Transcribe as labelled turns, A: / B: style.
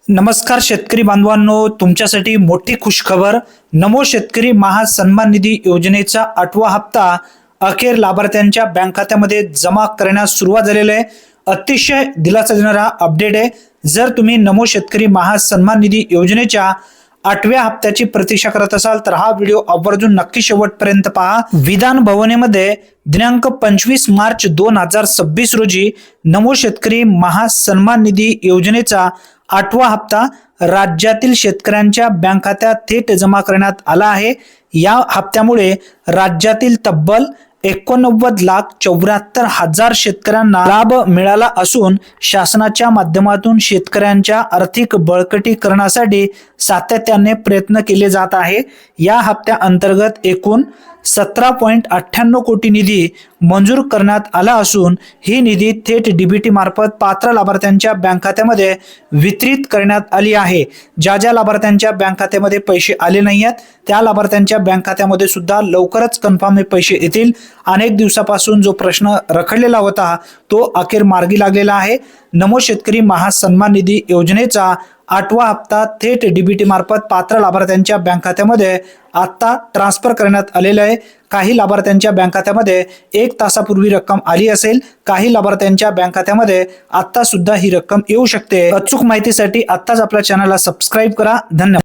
A: नमस्कार शेतकरी बांधवांनो, तुमच्यासाठी मोठी खुशखबर। नमो शेतकरी महासन्मान निधी योजनेचा 8वा हप्ता अखेर लाभार्थ्यांच्या बँक खात्यामध्ये जमा करण्यास सुरुवात झालेली आहे। अतिशय दिलासा देणारा अपडेट आहे। जर तुम्ही नमो शेतकरी महासन्मान निधी योजनेच्या 8व्या हप्त्याची प्रतीक्षा करत असाल तर हा व्हिडिओ आवर्जून नक्की शेवटपर्यंत पहा। विधान भवनेमध्ये दिनांक 25 मार्च 2026 रोजी नमो शेतकरी महासन्मान निधी योजनेचा 8वा हप्ता राज्यातील शेतकऱ्यांच्या बँक खात्यात थेट जमा करण्यात आला आहे। या हप्त्यामुळे राज्यातील तब्बल 89,74,000 शेतकऱ्यांना लाभ मिळाला असून शासनाच्या माध्यमातून शेतकऱ्यांच्या आर्थिक बळकटीकरणासाठी सातत्याने प्रयत्न केले जात आहे। या हप्त्या अंतर्गत एकूण 17.98 कोटी निधी मंजूर करण्यात आला असून ही निधी थेट डीबीटी मार्फत पात्र लाभार्थ्यांच्या बँक खात्यामध्ये वितरित करण्यात आली आहे। ज्या लाभार्थ्यांच्या बँक खात्यामध्ये पैसे आले नाहीत त्या लाभार्थ्यांच्या बँक खात्यामध्ये सुद्धा लवकरच कन्फर्म हे पैसे येतील। अनेक दिवसापासून जो प्रश्न रखडलेला होता तो अखेर मार्गी लागलेला आहे। नमो शेतकरी महासन्मान निधी योजनेचा 8वा हप्ता थेट डीबीटी मार्फत पात्र लाभार्थ्यांच्या बँक खात्यामध्ये आता ट्रान्सफर करण्यात आलेला आहे। काही लाभार्थ्यांच्या बँक खात्यामध्ये 1 तासापूर्वी रक्कम आली असेल, काही लाभार्थ्यांच्या बँक खात्यामध्ये आता सुद्धा ही रक्कम येऊ शकते। अचूक माहितीसाठी आत्ताच आपल्या चॅनलला सबस्क्राइब करा। धन्यवाद।